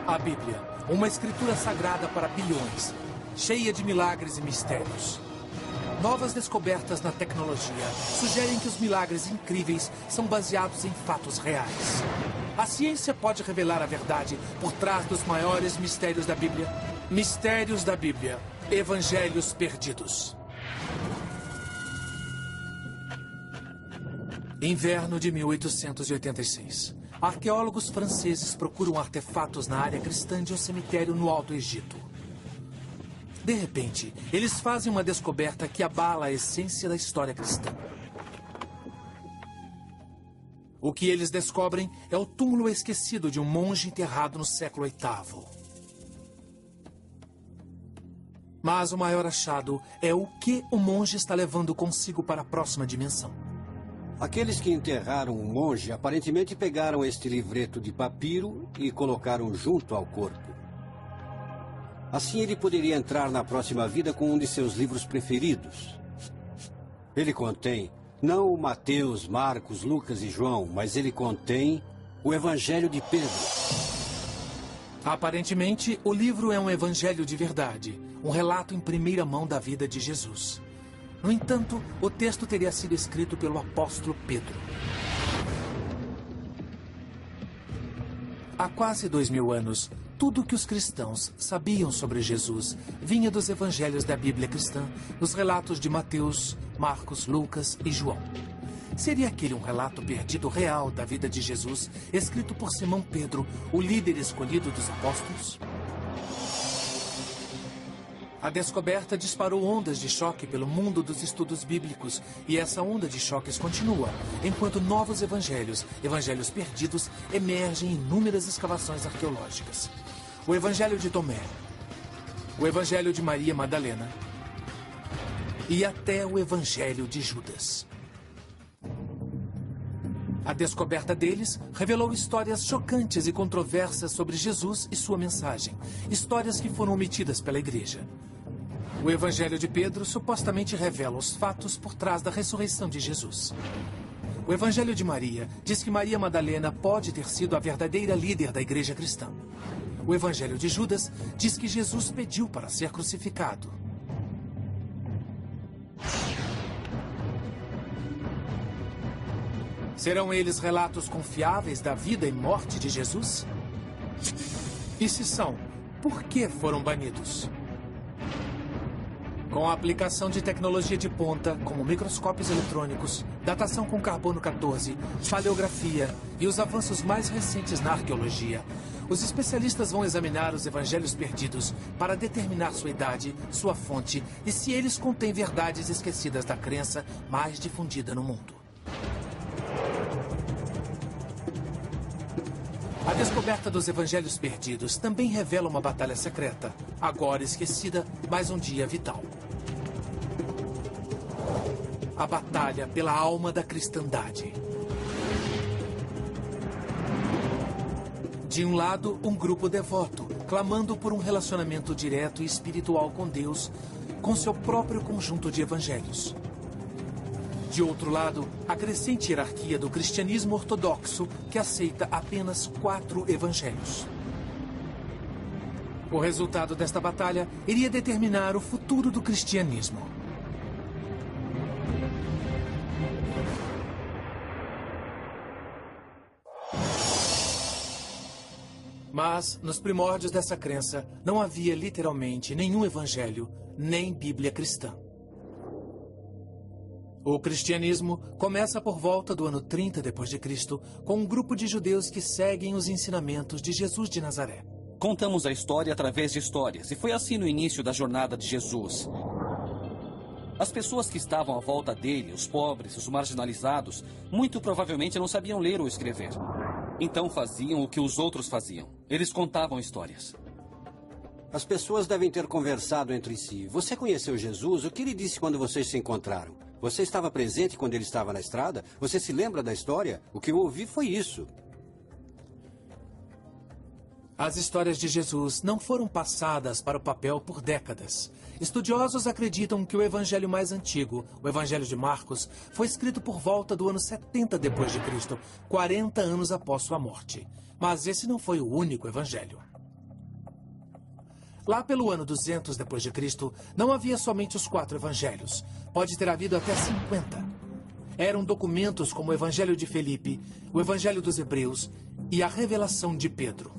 A Bíblia, uma escritura sagrada para bilhões, cheia de milagres e mistérios. Novas descobertas na tecnologia sugerem que os milagres incríveis são baseados em fatos reais. A ciência pode revelar a verdade por trás dos maiores mistérios da Bíblia. Mistérios da Bíblia. Evangelhos perdidos. Inverno de 1886. Arqueólogos franceses procuram artefatos na área cristã de um cemitério no Alto Egito. De repente, eles fazem uma descoberta que abala a essência da história cristã. O que eles descobrem é o túmulo esquecido de um monge enterrado no século VIII. Mas o maior achado é o que o monge está levando consigo para a próxima dimensão. Aqueles que enterraram o monge aparentemente pegaram este livreto de papiro e colocaram junto ao corpo. Assim ele poderia entrar na próxima vida com um de seus livros preferidos. Ele contém não o Mateus, Marcos, Lucas e João, mas ele contém o Evangelho de Pedro. Aparentemente, o livro é um evangelho de verdade, um relato em primeira mão da vida de Jesus. No entanto, o texto teria sido escrito pelo apóstolo Pedro. Há quase 2000 anos, tudo o que os cristãos sabiam sobre Jesus vinha dos evangelhos da Bíblia cristã, nos relatos de Mateus, Marcos, Lucas e João. Seria aquele um relato perdido real da vida de Jesus, escrito por Simão Pedro, o líder escolhido dos apóstolos? A descoberta disparou ondas de choque pelo mundo dos estudos bíblicos, e essa onda de choques continua, enquanto novos evangelhos perdidos, emergem em inúmeras escavações arqueológicas. O Evangelho de Tomé, o Evangelho de Maria Madalena e até o Evangelho de Judas. A descoberta deles revelou histórias chocantes e controversas sobre Jesus e sua mensagem, histórias que foram omitidas pela igreja. O Evangelho de Pedro supostamente revela os fatos por trás da ressurreição de Jesus. O Evangelho de Maria diz que Maria Madalena pode ter sido a verdadeira líder da igreja cristã. O Evangelho de Judas diz que Jesus pediu para ser crucificado. Serão eles relatos confiáveis da vida e morte de Jesus? E se são, por que foram banidos? Com a aplicação de tecnologia de ponta, como microscópios eletrônicos, datação com carbono 14, paleografia e os avanços mais recentes na arqueologia, os especialistas vão examinar os evangelhos perdidos para determinar sua idade, sua fonte e se eles contêm verdades esquecidas da crença mais difundida no mundo. A descoberta dos evangelhos perdidos também revela uma batalha secreta, agora esquecida, mas um dia vital. A batalha pela alma da cristandade. De um lado, um grupo devoto, clamando por um relacionamento direto e espiritual com Deus, com seu próprio conjunto de evangelhos. De outro lado, a crescente hierarquia do cristianismo ortodoxo, que aceita apenas 4 evangelhos. O resultado desta batalha iria determinar o futuro do cristianismo. Mas, nos primórdios dessa crença, não havia literalmente nenhum evangelho, nem Bíblia cristã. O cristianismo começa por volta do ano 30 d.C., com um grupo de judeus que seguem os ensinamentos de Jesus de Nazaré. Contamos a história através de histórias, e foi assim no início da jornada de Jesus. As pessoas que estavam à volta dele, os pobres, os marginalizados, muito provavelmente não sabiam ler ou escrever. Então faziam o que os outros faziam. Eles contavam histórias. As pessoas devem ter conversado entre si. Você conheceu Jesus? O que ele disse quando vocês se encontraram? Você estava presente quando ele estava na estrada? Você se lembra da história? O que eu ouvi foi isso. As histórias de Jesus não foram passadas para o papel por décadas. Estudiosos acreditam que o evangelho mais antigo, o Evangelho de Marcos, foi escrito por volta do ano 70 d.C., 40 anos após sua morte. Mas esse não foi o único evangelho. Lá pelo ano 200 depois de Cristo, não havia somente os 4 evangelhos. Pode ter havido até 50. Eram documentos como o Evangelho de Felipe, o Evangelho dos Hebreus e a Revelação de Pedro.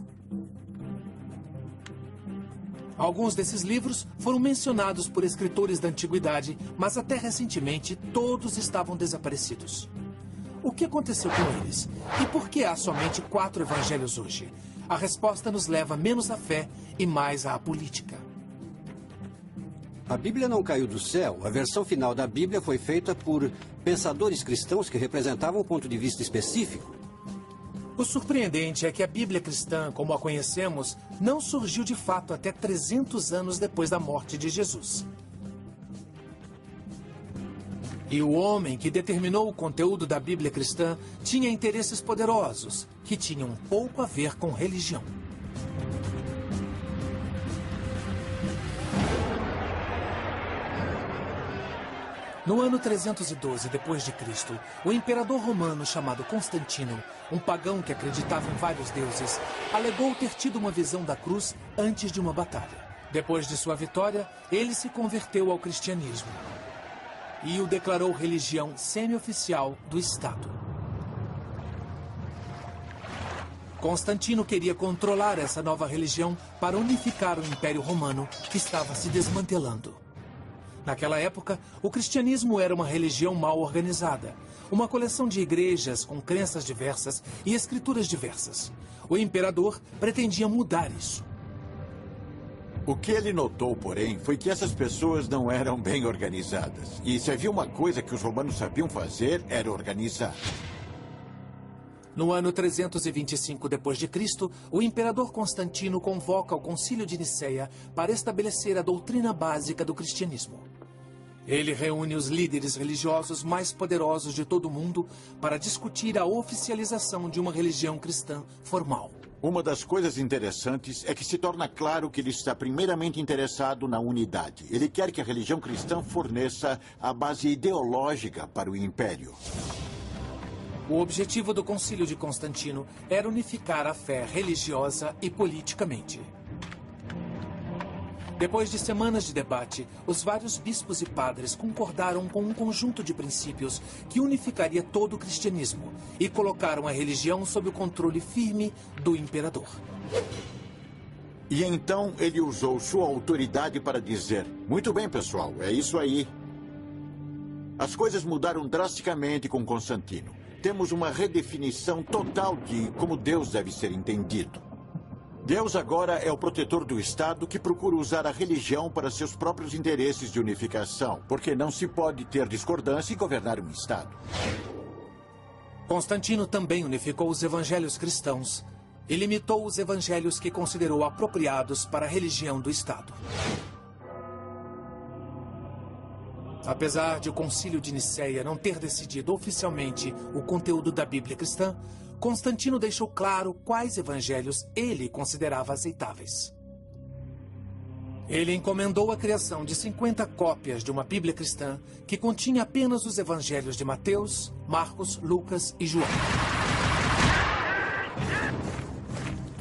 Alguns desses livros foram mencionados por escritores da antiguidade, mas até recentemente todos estavam desaparecidos. O que aconteceu com eles? E por que há somente 4 evangelhos hoje? A resposta nos leva menos à fé e mais à política. A Bíblia não caiu do céu. A versão final da Bíblia foi feita por pensadores cristãos que representavam um ponto de vista específico. O surpreendente é que a Bíblia cristã, como a conhecemos, não surgiu de fato até 300 anos depois da morte de Jesus. E o homem que determinou o conteúdo da Bíblia cristã tinha interesses poderosos, que tinham pouco a ver com religião. No ano 312 depois de Cristo, o imperador romano chamado Constantino, um pagão que acreditava em vários deuses, alegou ter tido uma visão da cruz antes de uma batalha. Depois de sua vitória, ele se converteu ao cristianismo e o declarou religião semi-oficial do Estado. Constantino queria controlar essa nova religião para unificar o Império Romano, que estava se desmantelando. Naquela época, o cristianismo era uma religião mal organizada, uma coleção de igrejas com crenças diversas e escrituras diversas. O imperador pretendia mudar isso. O que ele notou, porém, foi que essas pessoas não eram bem organizadas. E se havia uma coisa que os romanos sabiam fazer, era organizar. No ano 325 d.C., o imperador Constantino convoca o Concílio de Niceia para estabelecer a doutrina básica do cristianismo. Ele reúne os líderes religiosos mais poderosos de todo o mundo para discutir a oficialização de uma religião cristã formal. Uma das coisas interessantes é que se torna claro que ele está primeiramente interessado na unidade. Ele quer que a religião cristã forneça a base ideológica para o império. O objetivo do Concílio de Constantino era unificar a fé religiosa e politicamente. Depois de semanas de debate, os vários bispos e padres concordaram com um conjunto de princípios que unificaria todo o cristianismo e colocaram a religião sob o controle firme do imperador. E então ele usou sua autoridade para dizer: muito bem, pessoal, é isso aí. As coisas mudaram drasticamente com Constantino. Temos uma redefinição total de como Deus deve ser entendido. Deus agora é o protetor do Estado que procura usar a religião para seus próprios interesses de unificação, porque não se pode ter discordância e governar um Estado. Constantino também unificou os evangelhos cristãos e limitou os evangelhos que considerou apropriados para a religião do Estado. Apesar de o Concílio de Niceia não ter decidido oficialmente o conteúdo da Bíblia cristã, Constantino deixou claro quais evangelhos ele considerava aceitáveis. Ele encomendou a criação de 50 cópias de uma Bíblia cristã que continha apenas os evangelhos de Mateus, Marcos, Lucas e João.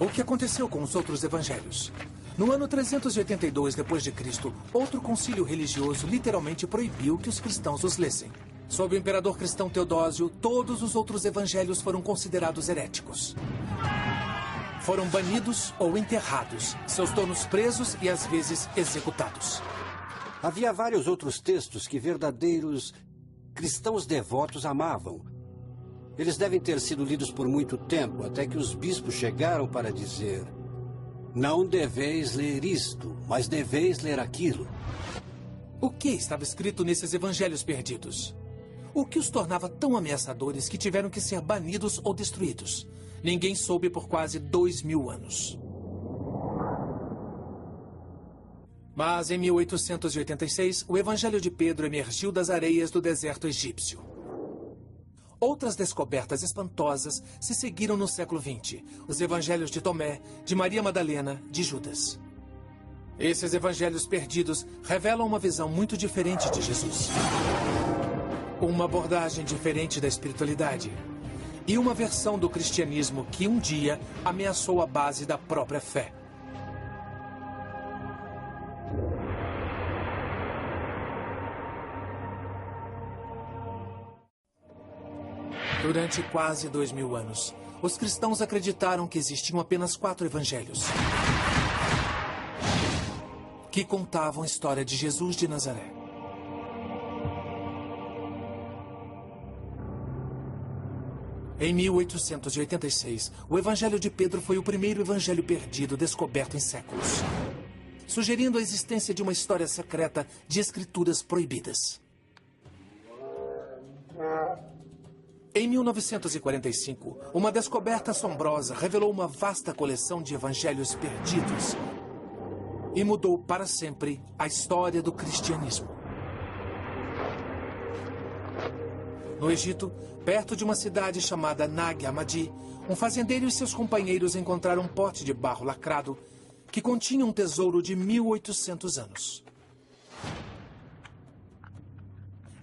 O que aconteceu com os outros evangelhos? No ano 382 d.C., outro concílio religioso literalmente proibiu que os cristãos os lessem. Sob o imperador cristão Teodósio, todos os outros evangelhos foram considerados heréticos. Foram banidos ou enterrados, seus donos presos e às vezes executados. Havia vários outros textos que verdadeiros cristãos devotos amavam. Eles devem ter sido lidos por muito tempo, até que os bispos chegaram para dizer: não deveis ler isto, mas deveis ler aquilo. O que estava escrito nesses evangelhos perdidos? O que os tornava tão ameaçadores que tiveram que ser banidos ou destruídos? Ninguém soube por quase 2000 anos. Mas em 1886, o Evangelho de Pedro emergiu das areias do deserto egípcio. Outras descobertas espantosas se seguiram no século XX. Os evangelhos de Tomé, de Maria Madalena, de Judas. Esses evangelhos perdidos revelam uma visão muito diferente de Jesus. Uma abordagem diferente da espiritualidade. E uma versão do cristianismo que um dia ameaçou a base da própria fé. Durante quase 2000 anos, os cristãos acreditaram que existiam apenas 4 evangelhos que contavam a história de Jesus de Nazaré. Em 1886, o Evangelho de Pedro foi o primeiro evangelho perdido descoberto em séculos, sugerindo a existência de uma história secreta de escrituras proibidas. Em 1945, uma descoberta assombrosa revelou uma vasta coleção de evangelhos perdidos e mudou para sempre a história do cristianismo. No Egito, perto de uma cidade chamada Nag Hammadi, um fazendeiro e seus companheiros encontraram um pote de barro lacrado que continha um tesouro de 1800 anos.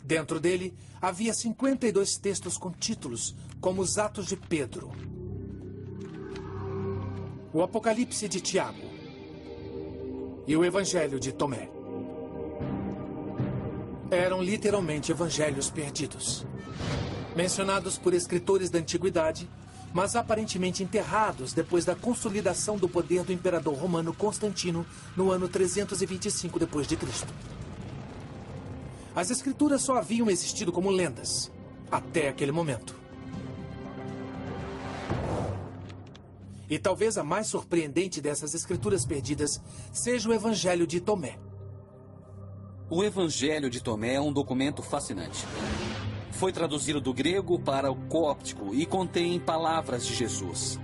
Dentro dele, havia 52 textos com títulos, como os Atos de Pedro, o Apocalipse de Tiago e o Evangelho de Tomé. Eram literalmente evangelhos perdidos, mencionados por escritores da antiguidade, mas aparentemente enterrados depois da consolidação do poder do imperador romano Constantino no ano 325 d.C. As escrituras só haviam existido como lendas, até aquele momento. E talvez a mais surpreendente dessas escrituras perdidas seja o Evangelho de Tomé. O Evangelho de Tomé é um documento fascinante. Foi traduzido do grego para o cóptico e contém palavras de Jesus.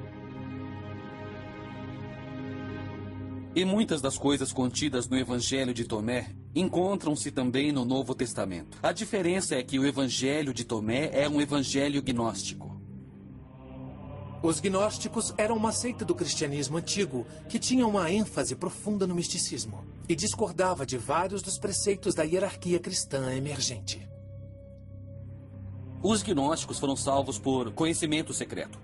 E muitas das coisas contidas no Evangelho de Tomé encontram-se também no Novo Testamento. A diferença é que o Evangelho de Tomé é um evangelho gnóstico. Os gnósticos eram uma seita do cristianismo antigo que tinha uma ênfase profunda no misticismo e discordava de vários dos preceitos da hierarquia cristã emergente. Os gnósticos foram salvos por conhecimento secreto.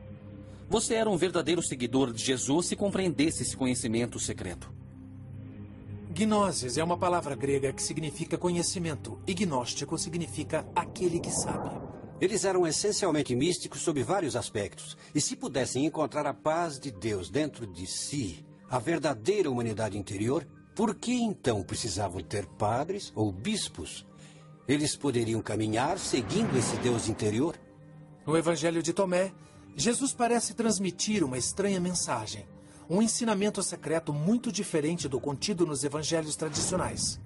Você era um verdadeiro seguidor de Jesus se compreendesse esse conhecimento secreto. Gnosis é uma palavra grega que significa conhecimento e gnóstico significa aquele que sabe. Eles eram essencialmente místicos sob vários aspectos. E se pudessem encontrar a paz de Deus dentro de si, a verdadeira humanidade interior, por que então precisavam ter padres ou bispos? Eles poderiam caminhar seguindo esse Deus interior? No Evangelho de Tomé, Jesus parece transmitir uma estranha mensagem, um ensinamento secreto muito diferente do contido nos evangelhos tradicionais.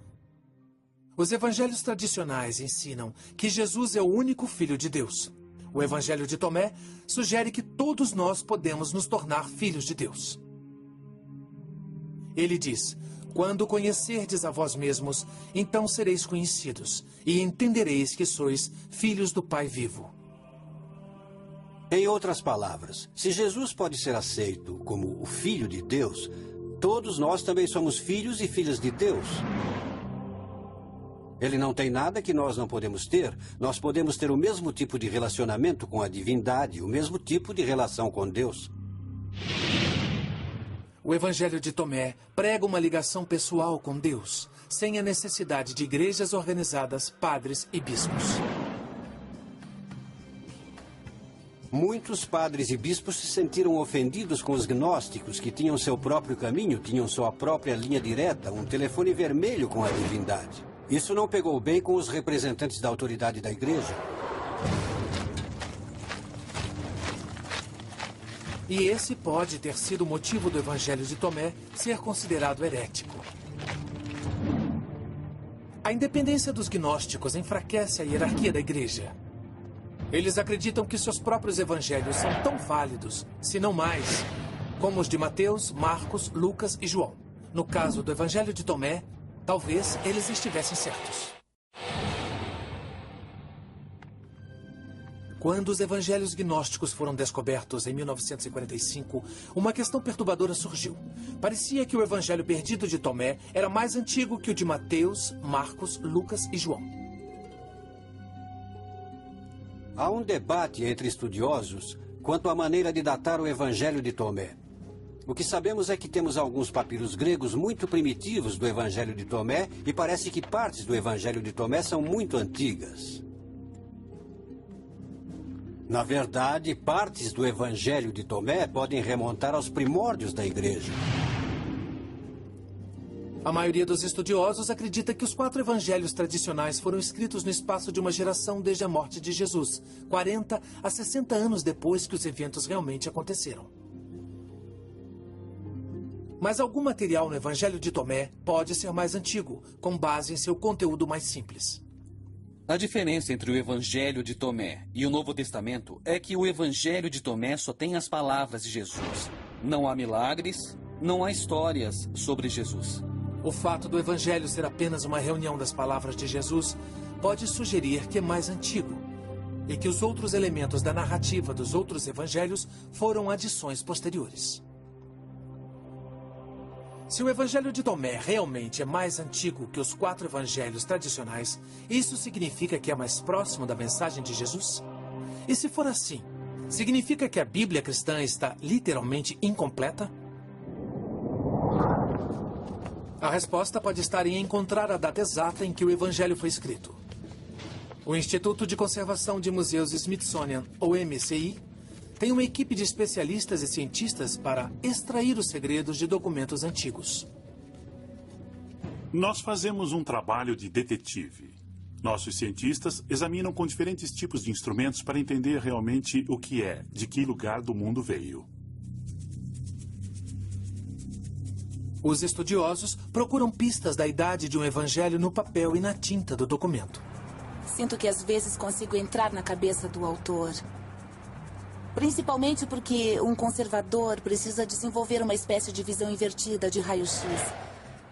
Os evangelhos tradicionais ensinam que Jesus é o único Filho de Deus. O Evangelho de Tomé sugere que todos nós podemos nos tornar filhos de Deus. Ele diz: quando conhecerdes a vós mesmos, então sereis conhecidos, e entendereis que sois filhos do Pai vivo. Em outras palavras, se Jesus pode ser aceito como o Filho de Deus, todos nós também somos filhos e filhas de Deus. Ele não tem nada que nós não podemos ter. Nós podemos ter o mesmo tipo de relacionamento com a divindade, o mesmo tipo de relação com Deus. O Evangelho de Tomé prega uma ligação pessoal com Deus, sem a necessidade de igrejas organizadas, padres e bispos. Muitos padres e bispos se sentiram ofendidos com os gnósticos, que tinham seu próprio caminho, tinham sua própria linha direta, um telefone vermelho com a divindade. Isso não pegou bem com os representantes da autoridade da igreja. E esse pode ter sido o motivo do Evangelho de Tomé ser considerado herético. A independência dos gnósticos enfraquece a hierarquia da igreja. Eles acreditam que seus próprios evangelhos são tão válidos, se não mais, como os de Mateus, Marcos, Lucas e João. No caso do Evangelho de Tomé, talvez eles estivessem certos. Quando os evangelhos gnósticos foram descobertos em 1945, uma questão perturbadora surgiu. Parecia que o evangelho perdido de Tomé era mais antigo que o de Mateus, Marcos, Lucas e João. Há um debate entre estudiosos quanto à maneira de datar o Evangelho de Tomé. O que sabemos é que temos alguns papiros gregos muito primitivos do Evangelho de Tomé e parece que partes do Evangelho de Tomé são muito antigas. Na verdade, partes do Evangelho de Tomé podem remontar aos primórdios da igreja. A maioria dos estudiosos acredita que os 4 evangelhos tradicionais foram escritos no espaço de uma geração desde a morte de Jesus, 40 a 60 anos depois que os eventos realmente aconteceram. Mas algum material no Evangelho de Tomé pode ser mais antigo, com base em seu conteúdo mais simples. A diferença entre o Evangelho de Tomé e o Novo Testamento é que o Evangelho de Tomé só tem as palavras de Jesus. Não há milagres, não há histórias sobre Jesus. O fato do Evangelho ser apenas uma reunião das palavras de Jesus pode sugerir que é mais antigo e que os outros elementos da narrativa dos outros evangelhos foram adições posteriores. Se o Evangelho de Tomé realmente é mais antigo que os 4 evangelhos tradicionais, isso significa que é mais próximo da mensagem de Jesus? E se for assim, significa que a Bíblia cristã está literalmente incompleta? A resposta pode estar em encontrar a data exata em que o Evangelho foi escrito. O Instituto de Conservação de Museus Smithsonian, ou MCI, tem uma equipe de especialistas e cientistas para extrair os segredos de documentos antigos. Nós fazemos um trabalho de detetive. Nossos cientistas examinam com diferentes tipos de instrumentos para entender realmente o que é, de que lugar do mundo veio. Os estudiosos procuram pistas da idade de um evangelho no papel e na tinta do documento. Sinto que às vezes consigo entrar na cabeça do autor. Principalmente porque um conservador precisa desenvolver uma espécie de visão invertida de raio-x.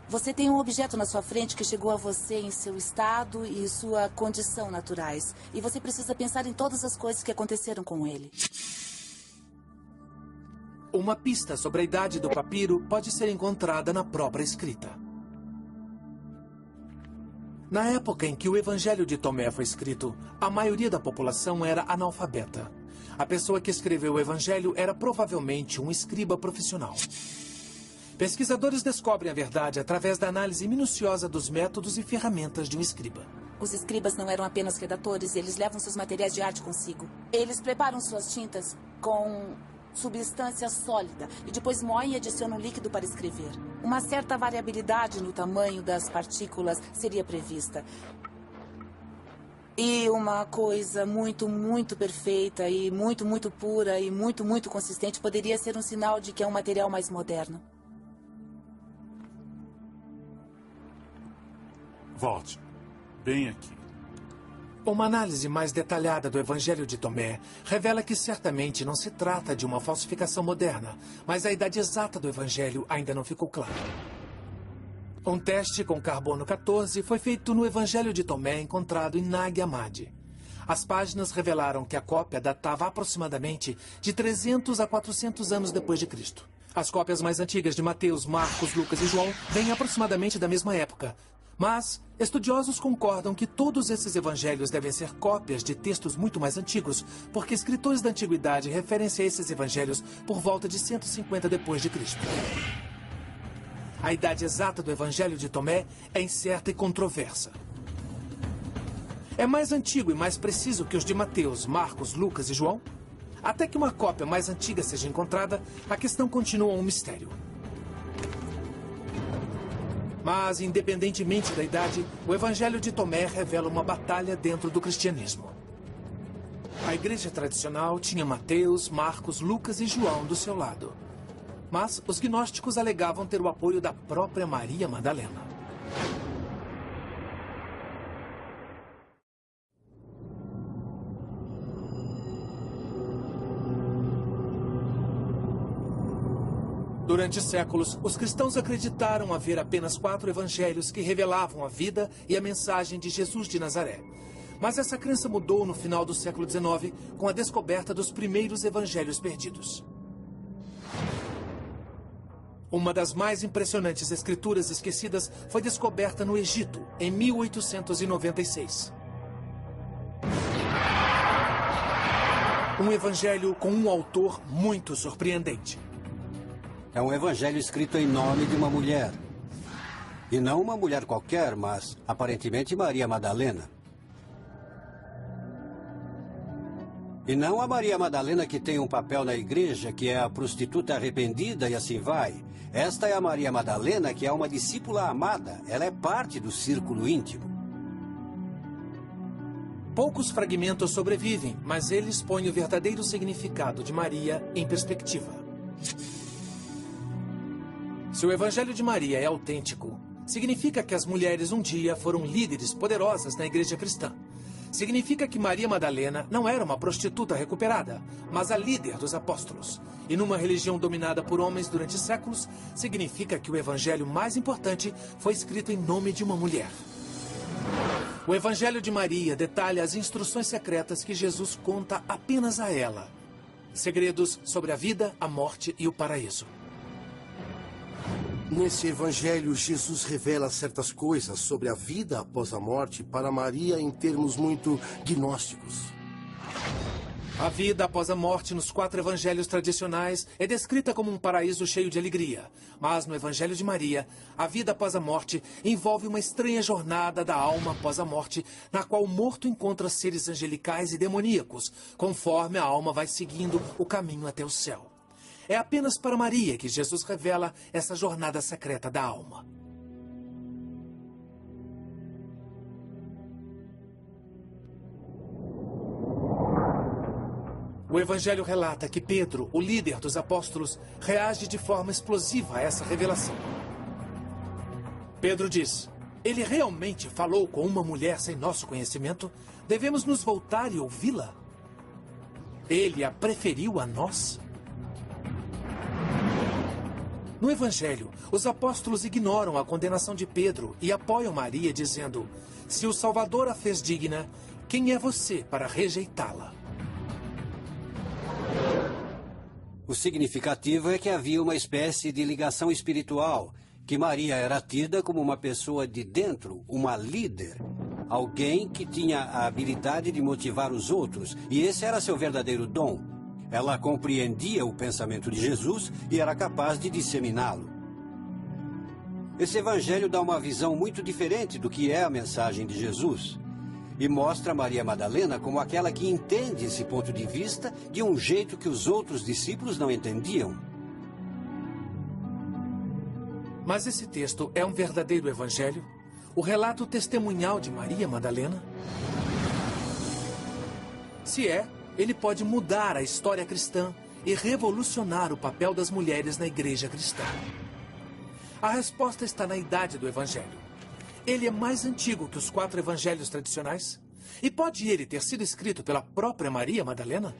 Você tem um objeto na sua frente que chegou a você em seu estado e sua condição naturais. E você precisa pensar em todas as coisas que aconteceram com ele. Uma pista sobre a idade do papiro pode ser encontrada na própria escrita. Na época em que o Evangelho de Tomé foi escrito, a maioria da população era analfabeta. A pessoa que escreveu o Evangelho era provavelmente um escriba profissional. Pesquisadores descobrem a verdade através da análise minuciosa dos métodos e ferramentas de um escriba. Os escribas não eram apenas redatores, eles levam seus materiais de arte consigo. Eles preparam suas tintas com substância sólida e depois moem e adicionam líquido para escrever. Uma certa variabilidade no tamanho das partículas seria prevista. E uma coisa muito, muito perfeita e muito, muito pura e muito, muito consistente poderia ser um sinal de que é um material mais moderno. Volte. Bem aqui. Uma análise mais detalhada do Evangelho de Tomé revela que certamente não se trata de uma falsificação moderna, mas a idade exata do Evangelho ainda não ficou clara. Um teste com carbono 14 foi feito no Evangelho de Tomé encontrado em Nag Hammadi. As páginas revelaram que a cópia datava aproximadamente de 300 a 400 anos depois de Cristo. As cópias mais antigas de Mateus, Marcos, Lucas e João vêm aproximadamente da mesma época. Mas estudiosos concordam que todos esses evangelhos devem ser cópias de textos muito mais antigos, porque escritores da antiguidade referem-se a esses evangelhos por volta de 150 depois de Cristo. A idade exata do Evangelho de Tomé é incerta e controversa. É mais antigo e mais preciso que os de Mateus, Marcos, Lucas e João? Até que uma cópia mais antiga seja encontrada, a questão continua um mistério. Mas, independentemente da idade, o Evangelho de Tomé revela uma batalha dentro do cristianismo. A igreja tradicional tinha Mateus, Marcos, Lucas e João do seu lado. Mas os gnósticos alegavam ter o apoio da própria Maria Madalena. Durante séculos, os cristãos acreditaram haver apenas 4 evangelhos que revelavam a vida e a mensagem de Jesus de Nazaré. Mas essa crença mudou no final do século XIX com a descoberta dos primeiros evangelhos perdidos. Uma das mais impressionantes escrituras esquecidas foi descoberta no Egito, em 1896. Um evangelho com um autor muito surpreendente. É um evangelho escrito em nome de uma mulher. E não uma mulher qualquer, mas aparentemente Maria Madalena. E não a Maria Madalena que tem um papel na igreja, que é a prostituta arrependida e assim vai. Esta é a Maria Madalena, que é uma discípula amada. Ela é parte do círculo íntimo. Poucos fragmentos sobrevivem, mas eles põem o verdadeiro significado de Maria em perspectiva. Se o Evangelho de Maria é autêntico, significa que as mulheres um dia foram líderes poderosas na igreja cristã. Significa que Maria Madalena não era uma prostituta recuperada, mas a líder dos apóstolos. E numa religião dominada por homens durante séculos, significa que o evangelho mais importante foi escrito em nome de uma mulher. O Evangelho de Maria detalha as instruções secretas que Jesus conta apenas a ela. Segredos sobre a vida, a morte e o paraíso. Nesse evangelho, Jesus revela certas coisas sobre a vida após a morte para Maria em termos muito gnósticos. A vida após a morte nos 4 evangelhos tradicionais é descrita como um paraíso cheio de alegria. Mas no Evangelho de Maria, a vida após a morte envolve uma estranha jornada da alma após a morte, na qual o morto encontra seres angelicais e demoníacos, conforme a alma vai seguindo o caminho até o céu. É apenas para Maria que Jesus revela essa jornada secreta da alma. O Evangelho relata que Pedro, o líder dos apóstolos, reage de forma explosiva a essa revelação. Pedro diz: ele realmente falou com uma mulher sem nosso conhecimento? Devemos nos voltar e ouvi-la? Ele a preferiu a nós? No Evangelho, os apóstolos ignoram a condenação de Pedro e apoiam Maria dizendo: se o Salvador a fez digna, quem é você para rejeitá-la? O significativo é que havia uma espécie de ligação espiritual, que Maria era tida como uma pessoa de dentro, uma líder, alguém que tinha a habilidade de motivar os outros, e esse era seu verdadeiro dom. Ela compreendia o pensamento de Jesus e era capaz de disseminá-lo. Esse evangelho dá uma visão muito diferente do que é a mensagem de Jesus. E mostra Maria Madalena como aquela que entende esse ponto de vista de um jeito que os outros discípulos não entendiam. Mas esse texto é um verdadeiro evangelho? O relato testemunhal de Maria Madalena? Se é, ele pode mudar a história cristã e revolucionar o papel das mulheres na igreja cristã. A resposta está na idade do evangelho. Ele é mais antigo que os 4 evangelhos tradicionais? E pode ele ter sido escrito pela própria Maria Madalena?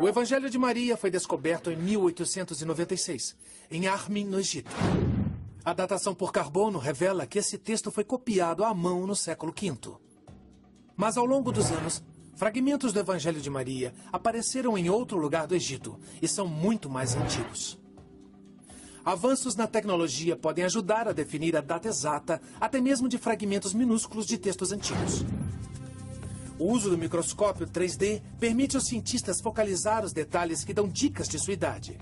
O Evangelho de Maria foi descoberto em 1896, em Armin, no Egito. A datação por carbono revela que esse texto foi copiado à mão no século V. Mas ao longo dos anos, fragmentos do Evangelho de Maria apareceram em outro lugar do Egito e são muito mais antigos. Avanços na tecnologia podem ajudar a definir a data exata, até mesmo de fragmentos minúsculos de textos antigos. O uso do microscópio 3D permite aos cientistas focalizar os detalhes que dão dicas de sua idade.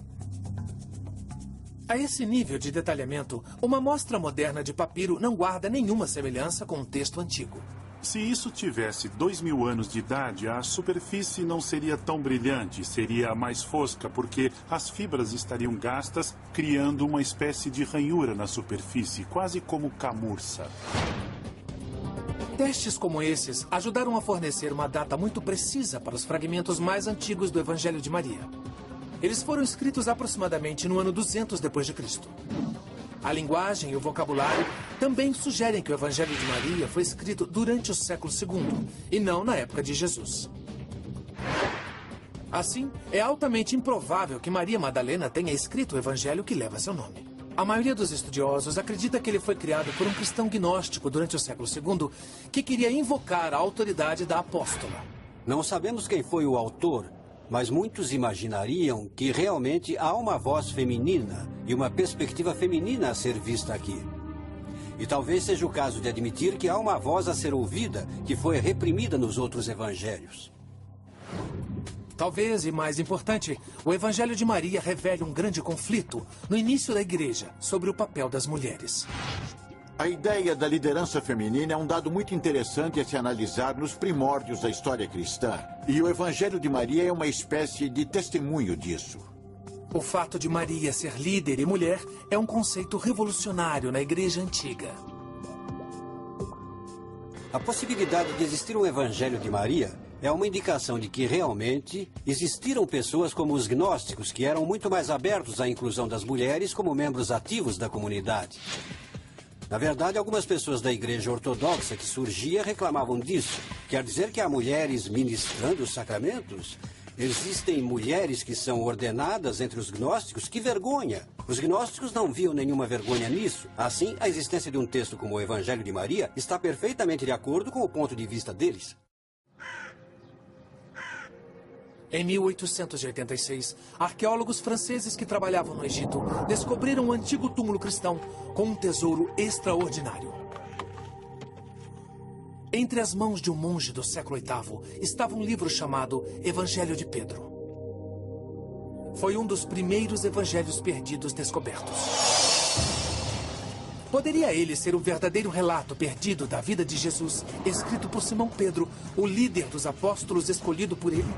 A esse nível de detalhamento, uma amostra moderna de papiro não guarda nenhuma semelhança com um texto antigo. Se isso tivesse 2000 anos de idade, a superfície não seria tão brilhante, seria mais fosca, porque as fibras estariam gastas, criando uma espécie de ranhura na superfície, quase como camurça. Testes como esses ajudaram a fornecer uma data muito precisa para os fragmentos mais antigos do Evangelho de Maria. Eles foram escritos aproximadamente no ano 200 d.C. A linguagem e o vocabulário também sugerem que o Evangelho de Maria foi escrito durante o século II e não na época de Jesus. Assim, é altamente improvável que Maria Madalena tenha escrito o Evangelho que leva seu nome. A maioria dos estudiosos acredita que ele foi criado por um cristão gnóstico durante o século II que queria invocar a autoridade da apóstola. Não sabemos quem foi o autor, mas muitos imaginariam que realmente há uma voz feminina e uma perspectiva feminina a ser vista aqui. E talvez seja o caso de admitir que há uma voz a ser ouvida que foi reprimida nos outros evangelhos. Talvez, e mais importante, o Evangelho de Maria revele um grande conflito no início da igreja sobre o papel das mulheres. A ideia da liderança feminina é um dado muito interessante a se analisar nos primórdios da história cristã. E o Evangelho de Maria é uma espécie de testemunho disso. O fato de Maria ser líder e mulher é um conceito revolucionário na Igreja Antiga. A possibilidade de existir um Evangelho de Maria é uma indicação de que realmente existiram pessoas como os gnósticos, que eram muito mais abertos à inclusão das mulheres como membros ativos da comunidade. Na verdade, algumas pessoas da Igreja Ortodoxa que surgia reclamavam disso. Quer dizer que há mulheres ministrando os sacramentos? Existem mulheres que são ordenadas entre os gnósticos? Que vergonha! Os gnósticos não viam nenhuma vergonha nisso. Assim, a existência de um texto como o Evangelho de Maria está perfeitamente de acordo com o ponto de vista deles. Em 1886, arqueólogos franceses que trabalhavam no Egito descobriram um antigo túmulo cristão com um tesouro extraordinário. Entre as mãos de um monge do século VIII estava um livro chamado Evangelho de Pedro. Foi um dos primeiros evangelhos perdidos descobertos. Poderia ele ser o verdadeiro relato perdido da vida de Jesus, escrito por Simão Pedro, o líder dos apóstolos escolhido por ele?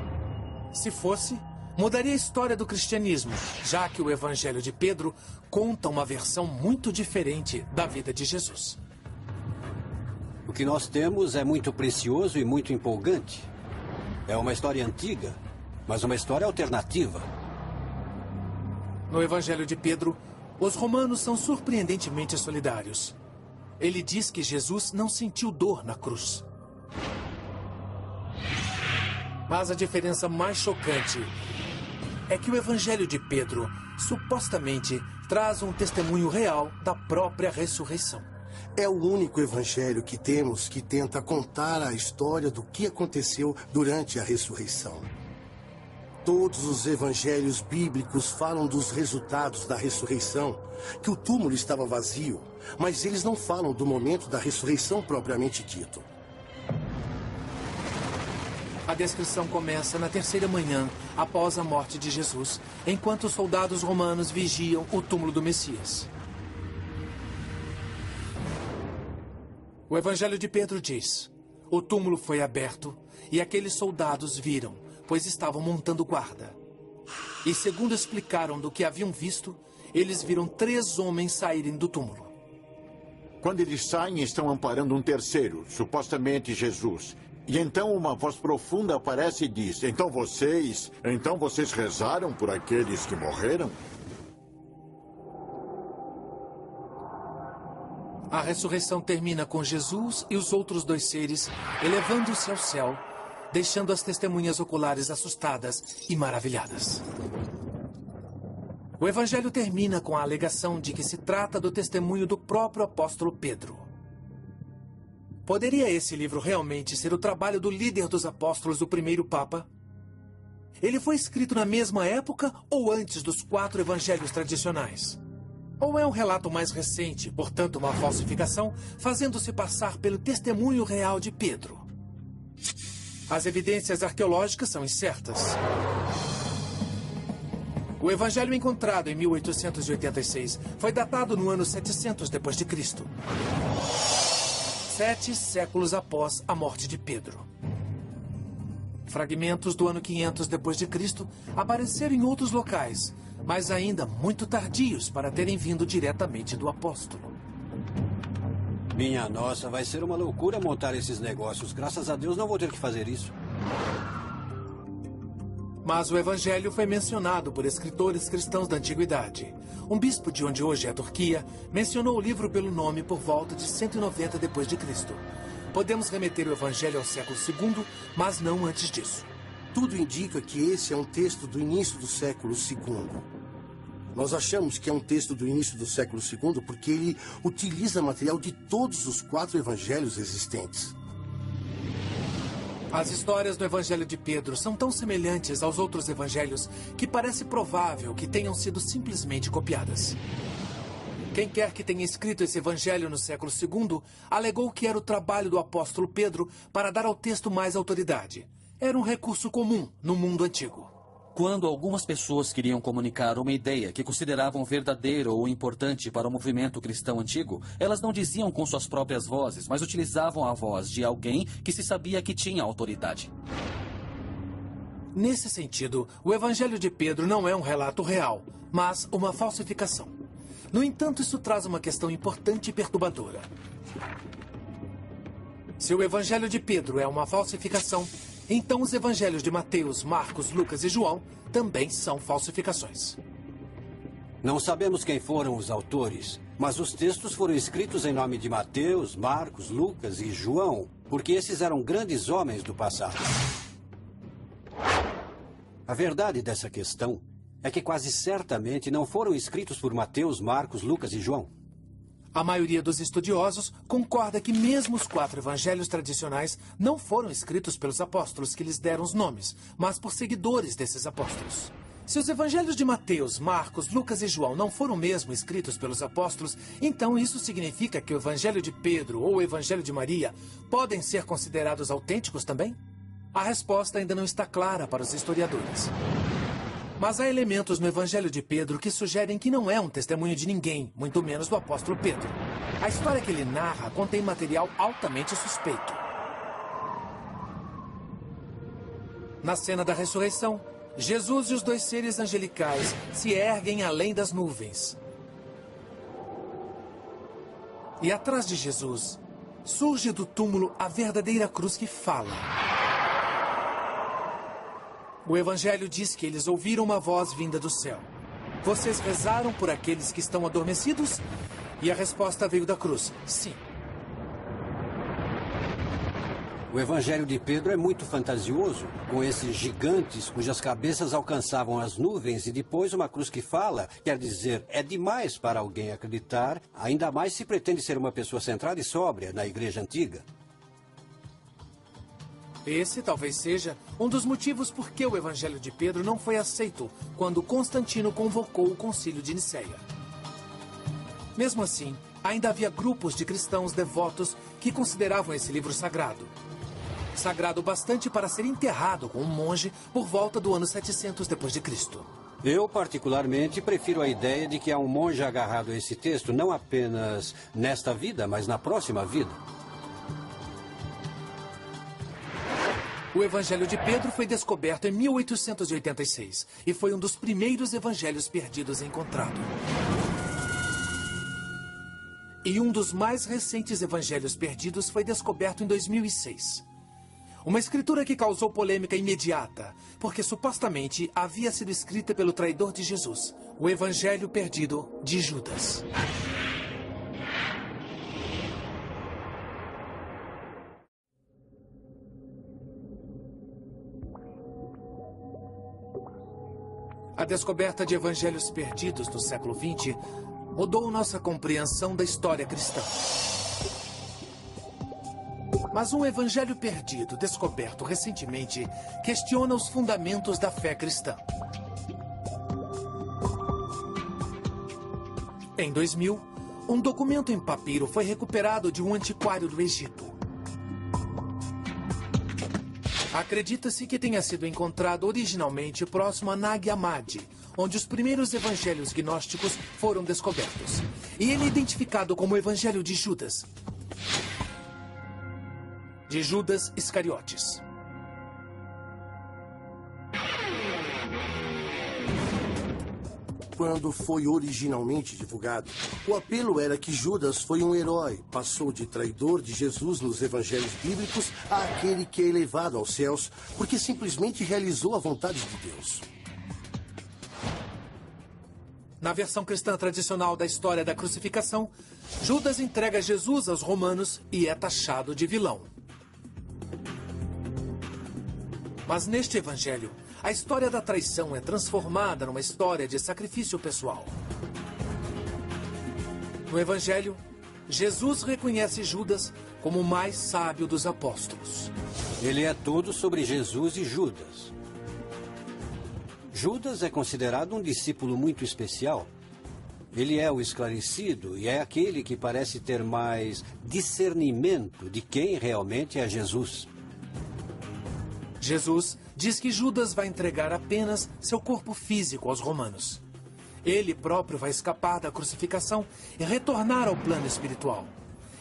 Se fosse, mudaria a história do cristianismo, já que o Evangelho de Pedro conta uma versão muito diferente da vida de Jesus. O que nós temos é muito precioso e muito empolgante. É uma história antiga, mas uma história alternativa. No Evangelho de Pedro, os romanos são surpreendentemente solidários. Ele diz que Jesus não sentiu dor na cruz. Mas a diferença mais chocante é que o Evangelho de Pedro supostamente traz um testemunho real da própria ressurreição. É o único evangelho que temos que tenta contar a história do que aconteceu durante a ressurreição. Todos os evangelhos bíblicos falam dos resultados da ressurreição, que o túmulo estava vazio, mas eles não falam do momento da ressurreição propriamente dito. A descrição começa na terceira manhã, após a morte de Jesus, enquanto os soldados romanos vigiam o túmulo do Messias. O Evangelho de Pedro diz: o túmulo foi aberto e aqueles soldados viram, pois estavam montando guarda. E segundo explicaram do que haviam visto, eles viram 3 homens saírem do túmulo. Quando eles saem, estão amparando um terceiro, supostamente Jesus. E então uma voz profunda aparece e diz: então vocês rezaram por aqueles que morreram? A ressurreição termina com Jesus e os outros 2 seres elevando-se ao céu, deixando as testemunhas oculares assustadas e maravilhadas. O Evangelho termina com a alegação de que se trata do testemunho do próprio apóstolo Pedro. Poderia esse livro realmente ser o trabalho do líder dos apóstolos do primeiro Papa? Ele foi escrito na mesma época ou antes dos 4 evangelhos tradicionais? Ou é um relato mais recente, portanto uma falsificação, fazendo-se passar pelo testemunho real de Pedro? As evidências arqueológicas são incertas. O evangelho encontrado em 1886 foi datado no ano 700 d.C., 7 séculos após a morte de Pedro. Fragmentos do ano 500 d.C. apareceram em outros locais, mas ainda muito tardios para terem vindo diretamente do apóstolo. Minha nossa, vai ser uma loucura montar esses negócios. Graças a Deus não vou ter que fazer isso. Mas o evangelho foi mencionado por escritores cristãos da antiguidade. Um bispo de onde hoje é a Turquia mencionou o livro pelo nome por volta de 190 d.C. Podemos remeter o evangelho ao século II, mas não antes disso. Tudo indica que esse é um texto do início do século II. Nós achamos que é um texto do início do século II porque ele utiliza material de todos os 4 evangelhos existentes. As histórias do Evangelho de Pedro são tão semelhantes aos outros evangelhos que parece provável que tenham sido simplesmente copiadas. Quem quer que tenha escrito esse evangelho no século II alegou que era o trabalho do apóstolo Pedro para dar ao texto mais autoridade. Era um recurso comum no mundo antigo. Quando algumas pessoas queriam comunicar uma ideia que consideravam verdadeira ou importante para o movimento cristão antigo, elas não diziam com suas próprias vozes, mas utilizavam a voz de alguém que se sabia que tinha autoridade. Nesse sentido, o Evangelho de Pedro não é um relato real, mas uma falsificação. No entanto, isso traz uma questão importante e perturbadora. Se o Evangelho de Pedro é uma falsificação, então os evangelhos de Mateus, Marcos, Lucas e João também são falsificações. Não sabemos quem foram os autores, mas os textos foram escritos em nome de Mateus, Marcos, Lucas e João, porque esses eram grandes homens do passado. A verdade dessa questão é que quase certamente não foram escritos por Mateus, Marcos, Lucas e João. A maioria dos estudiosos concorda que mesmo os 4 evangelhos tradicionais não foram escritos pelos apóstolos que lhes deram os nomes, mas por seguidores desses apóstolos. Se os evangelhos de Mateus, Marcos, Lucas e João não foram mesmo escritos pelos apóstolos, então isso significa que o evangelho de Pedro ou o evangelho de Maria podem ser considerados autênticos também? A resposta ainda não está clara para os historiadores. Mas há elementos no Evangelho de Pedro que sugerem que não é um testemunho de ninguém, muito menos do apóstolo Pedro. A história que ele narra contém material altamente suspeito. Na cena da ressurreição, Jesus e os 2 seres angelicais se erguem além das nuvens. E atrás de Jesus, surge do túmulo a verdadeira cruz que fala. O Evangelho diz que eles ouviram uma voz vinda do céu. Vocês rezaram por aqueles que estão adormecidos? E a resposta veio da cruz. Sim. O Evangelho de Pedro é muito fantasioso, com esses gigantes cujas cabeças alcançavam as nuvens e depois uma cruz que fala. Quer dizer, é demais para alguém acreditar, ainda mais se pretende ser uma pessoa centrada e sóbria na igreja antiga. Esse talvez seja um dos motivos por que o Evangelho de Pedro não foi aceito quando Constantino convocou o Concílio de Nicéia. Mesmo assim, ainda havia grupos de cristãos devotos que consideravam esse livro sagrado. Sagrado bastante para ser enterrado com um monge por volta do ano 700 d.C. Eu, particularmente, prefiro a ideia de que há um monge agarrado a esse texto não apenas nesta vida, mas na próxima vida. O Evangelho de Pedro foi descoberto em 1886 e foi um dos primeiros evangelhos perdidos encontrado. E um dos mais recentes evangelhos perdidos foi descoberto em 2006. Uma escritura que causou polêmica imediata, porque supostamente havia sido escrita pelo traidor de Jesus, o Evangelho perdido de Judas. A descoberta de evangelhos perdidos no século XX mudou nossa compreensão da história cristã. Mas um evangelho perdido descoberto recentemente questiona os fundamentos da fé cristã. Em 2000, um documento em papiro foi recuperado de um antiquário do Egito. Acredita-se que tenha sido encontrado originalmente próximo a Nag Hammadi, onde os primeiros evangelhos gnósticos foram descobertos. E ele é identificado como o Evangelho de Judas. De Judas Iscariotes. Quando foi originalmente divulgado, o apelo era que Judas foi um herói, passou de traidor de Jesus nos evangelhos bíblicos a aquele que é elevado aos céus, porque simplesmente realizou a vontade de Deus. Na versão cristã tradicional da história da crucificação, Judas entrega Jesus aos romanos e é taxado de vilão. Mas neste evangelho, a história da traição é transformada numa história de sacrifício pessoal. No Evangelho, Jesus reconhece Judas como o mais sábio dos apóstolos. Ele é tudo sobre Jesus e Judas. Judas é considerado um discípulo muito especial. Ele é o esclarecido e é aquele que parece ter mais discernimento de quem realmente é Jesus. Jesus diz que Judas vai entregar apenas seu corpo físico aos romanos. Ele próprio vai escapar da crucificação e retornar ao plano espiritual.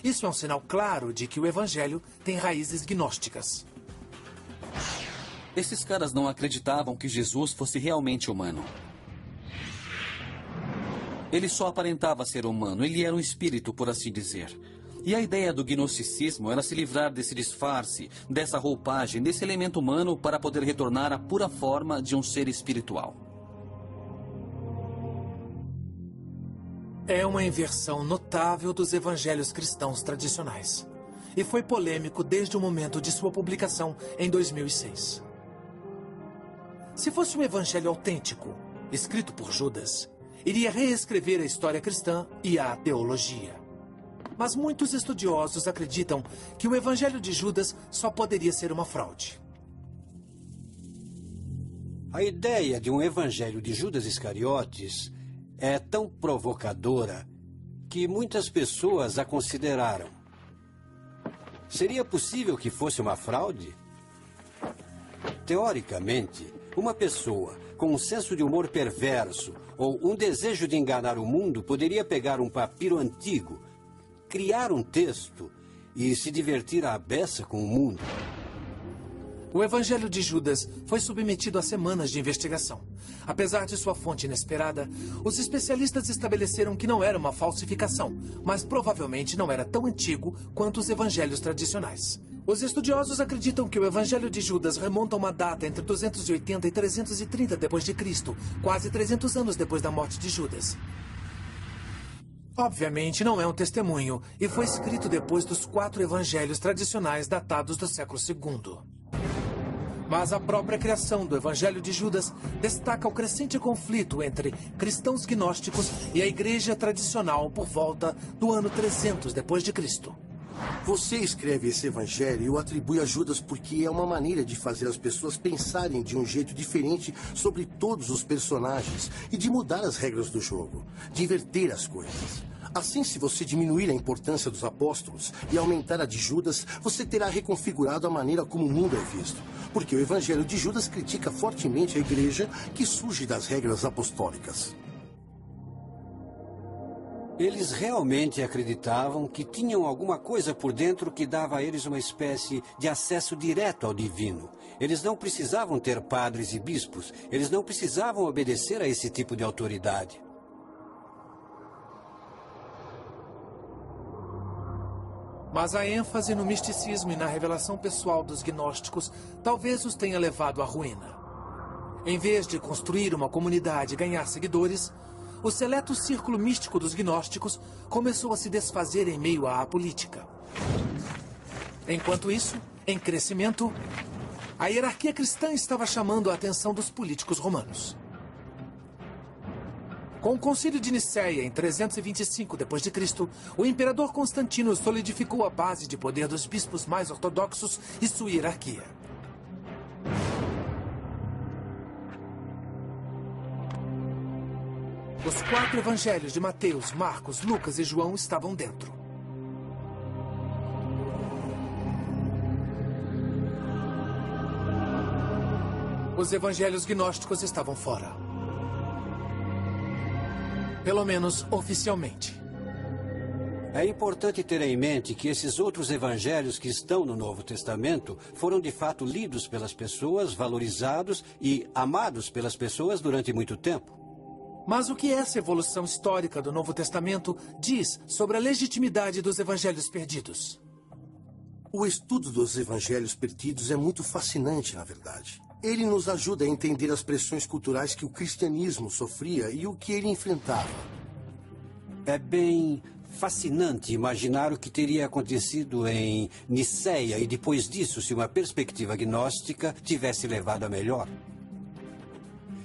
Isso é um sinal claro de que o Evangelho tem raízes gnósticas. Esses caras não acreditavam que Jesus fosse realmente humano. Ele só aparentava ser humano, ele era um espírito, por assim dizer. E a ideia do gnosticismo era se livrar desse disfarce, dessa roupagem, desse elemento humano para poder retornar à pura forma de um ser espiritual. É uma inversão notável dos evangelhos cristãos tradicionais. E foi polêmico desde o momento de sua publicação em 2006. Se fosse um evangelho autêntico, escrito por Judas, iria reescrever a história cristã e a teologia. Mas muitos estudiosos acreditam que o evangelho de Judas só poderia ser uma fraude. A ideia de um evangelho de Judas Iscariotes é tão provocadora que muitas pessoas a consideraram. Seria possível que fosse uma fraude? Teoricamente, uma pessoa com um senso de humor perverso ou um desejo de enganar o mundo poderia pegar um papiro antigo, criar um texto e se divertir à beça com o mundo. O Evangelho de Judas foi submetido a semanas de investigação. Apesar de sua fonte inesperada, os especialistas estabeleceram que não era uma falsificação, mas provavelmente não era tão antigo quanto os evangelhos tradicionais. Os estudiosos acreditam que o Evangelho de Judas remonta a uma data entre 280 e 330 d.C., quase 300 anos depois da morte de Judas. Obviamente não é um testemunho e foi escrito depois dos 4 evangelhos tradicionais datados do século II. Mas a própria criação do Evangelho de Judas destaca o crescente conflito entre cristãos gnósticos e a igreja tradicional por volta do ano 300 d.C. Você escreve esse evangelho e o atribui a Judas porque é uma maneira de fazer as pessoas pensarem de um jeito diferente sobre todos os personagens e de mudar as regras do jogo, de inverter as coisas. Assim, se você diminuir a importância dos apóstolos e aumentar a de Judas, você terá reconfigurado a maneira como o mundo é visto. Porque o Evangelho de Judas critica fortemente a igreja que surge das regras apostólicas. Eles realmente acreditavam que tinham alguma coisa por dentro que dava a eles uma espécie de acesso direto ao divino. Eles não precisavam ter padres e bispos. Eles não precisavam obedecer a esse tipo de autoridade. Mas a ênfase no misticismo e na revelação pessoal dos gnósticos talvez os tenha levado à ruína. Em vez de construir uma comunidade e ganhar seguidores, o seleto círculo místico dos gnósticos começou a se desfazer em meio à política. Enquanto isso, em crescimento, a hierarquia cristã estava chamando a atenção dos políticos romanos. Com o Concílio de Nicéia em 325 d.C., o imperador Constantino solidificou a base de poder dos bispos mais ortodoxos e sua hierarquia. Os 4 evangelhos de Mateus, Marcos, Lucas e João estavam dentro. Os evangelhos gnósticos estavam fora. Pelo menos oficialmente. É importante ter em mente que esses outros evangelhos que estão no Novo Testamento foram de fato lidos pelas pessoas, valorizados e amados pelas pessoas durante muito tempo. Mas o que essa evolução histórica do Novo Testamento diz sobre a legitimidade dos evangelhos perdidos? O estudo dos evangelhos perdidos é muito fascinante, na verdade. Ele nos ajuda a entender as pressões culturais que o cristianismo sofria e o que ele enfrentava. É bem fascinante imaginar o que teria acontecido em Nicéia e depois disso se uma perspectiva gnóstica tivesse levado a melhor.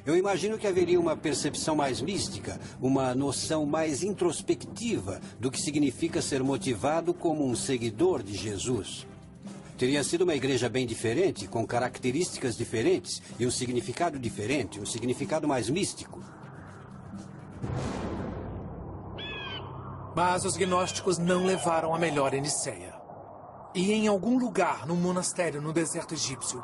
Eu imagino que haveria uma percepção mais mística, uma noção mais introspectiva do que significa ser motivado como um seguidor de Jesus. Teria sido uma igreja bem diferente, com características diferentes e um significado diferente, um significado mais místico. Mas os gnósticos não levaram a melhor em Nicéia. E em algum lugar, num monastério no deserto egípcio,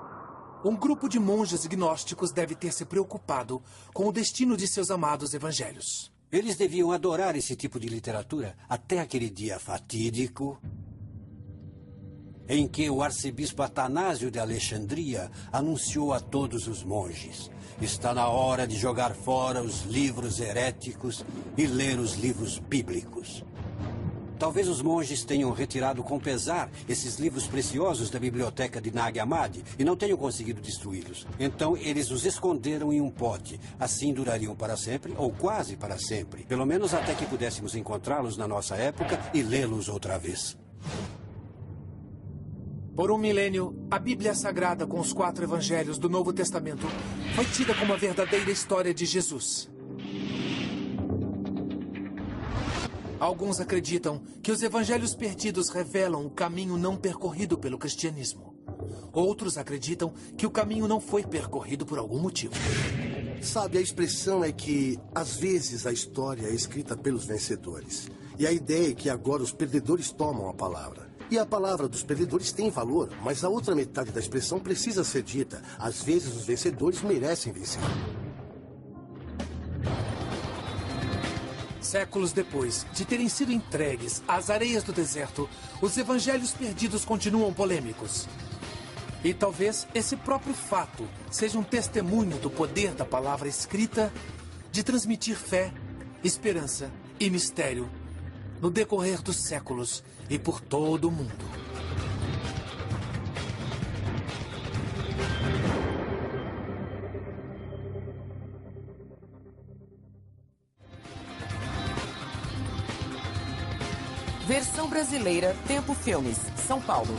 Um grupo de monges gnósticos deve ter se preocupado com o destino de seus amados evangelhos. Eles deviam adorar esse tipo de literatura até aquele dia fatídico em que o arcebispo Atanásio de Alexandria anunciou a todos os monges: está na hora de jogar fora os livros heréticos e ler os livros bíblicos. Talvez os monges tenham retirado com pesar esses livros preciosos da biblioteca de Nag Hammadi e não tenham conseguido destruí-los. Então eles os esconderam em um pote. Assim durariam para sempre, ou quase para sempre. Pelo menos até que pudéssemos encontrá-los na nossa época e lê-los outra vez. Por um milênio, a Bíblia Sagrada com os 4 evangelhos do Novo Testamento foi tida como a verdadeira história de Jesus. Alguns acreditam que os evangelhos perdidos revelam o caminho não percorrido pelo cristianismo. Outros acreditam que o caminho não foi percorrido por algum motivo. Sabe, a expressão é que, às vezes, a história é escrita pelos vencedores. E a ideia é que agora os perdedores tomam a palavra. E a palavra dos perdedores tem valor, mas a outra metade da expressão precisa ser dita. Às vezes, os vencedores merecem vencer. Séculos depois de terem sido entregues às areias do deserto, os evangelhos perdidos continuam polêmicos. E talvez esse próprio fato seja um testemunho do poder da palavra escrita de transmitir fé, esperança e mistério no decorrer dos séculos e por todo o mundo. Versão brasileira, Tempo Filmes, São Paulo.